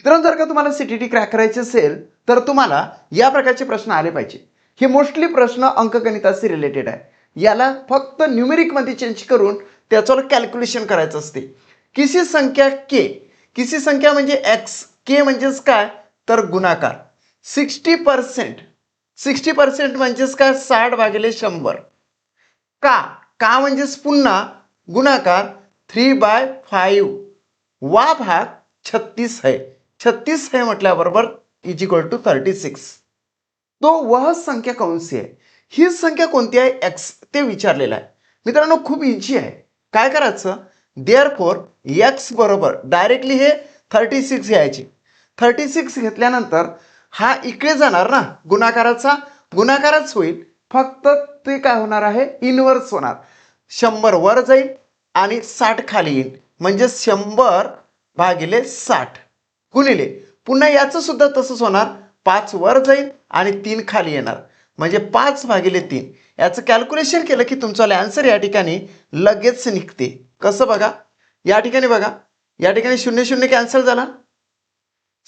मित्रांनो, जर का तुम्हाला सीटीटी क्रॅक करायचे असेल तर तुम्हाला या प्रकारचे प्रश्न आले पाहिजे. हे मोस्टली प्रश्न अंकगणिताशी रिलेटेड आहे. याला फक्त न्यूमेरिकमध्ये चेंज करून त्याच्यावर कॅल्क्युलेशन करायचं असते. किसी संख्या के, किसी संख्या म्हणजे एक्स, के म्हणजेच काय तर गुणाकार. 60% म्हणजेच काय 60/100. का म्हणजेच पुन्हा गुणाकार 3/5. वा भाग 36 है. 36 है म्हटल्याबरोबर = 36. तो वह संख्या कौन सी है. ही संख्या कोणती आहे एक्स ते विचारलेलं आहे. मित्रांनो, खूप इझी आहे. काय करायचं, देअरफॉर एक्स बरोबर डायरेक्टली हे 36 घ्यायचे. 36 घेतल्यानंतर हा इकडे जाणार ना, गुणाकारच होईल. फक्त ते काय होणार आहे, इनवर्स होणार. 100 वर जाईल आणि 60 खाली येईल. म्हणजे 100/60 गुणिले पुन्हा याचं सुद्धा तसंच होणार. 5 वर जाईल आणि 3 खाली येणार. म्हणजे 5/3. याचं कॅल्क्युलेशन केलं की तुमचा आन्सर या ठिकाणी लगेच निघते. कसं बघा, या ठिकाणी बघा, या ठिकाणी 0 कॅन्सल झाला.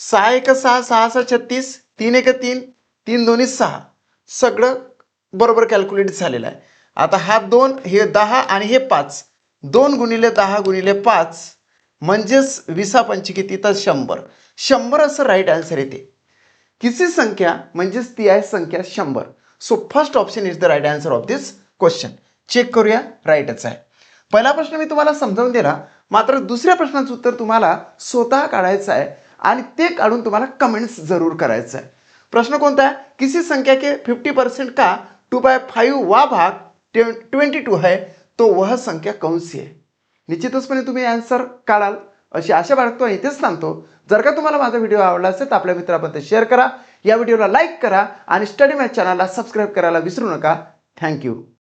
6 1 6, 6 6 36, 3 1 3, 3 2 6. सगळं बरोबर कॅल्क्युलेट झालेलं आहे. आता हा 2, हे 10 आणि हे 5. 2 × 10 × 5 म्हणजेच 20 किती तर 100. 100 असं राईट आन्सर येते. किसी संख्या म्हणजेच ती आहे संख्या 100. So first option is the right answer of this question. Check करूया, राईटच आहे. पहिला प्रश्न मी तुम्हाला समजावून दिला. मात्र दुसऱ्या प्रश्नाचं उत्तर तुम्हाला स्वतः काढायचं आहे आणि ते काढून तुम्हाला कमेंट्स जरूर करायचं आहे. प्रश्न कोणता आहे, किसी संख्या के 50% का 2/5 वा भाग 22 है तो वह संख्या कौन सी है. निश्चितचपणे तुम्ही आन्सर काढाल अशी आशा बाळगतो. इथेच थांबतो. जर का तुम्हाला माझा व्हिडिओ आवडला असेल तर आपल्या मित्रांपर्यंत शेअर करा, या व्हिडिओला लाईक करा आणि स्टडी मॅथ चॅनलला सबस्क्राईब करायला विसरू नका. थँक्यू.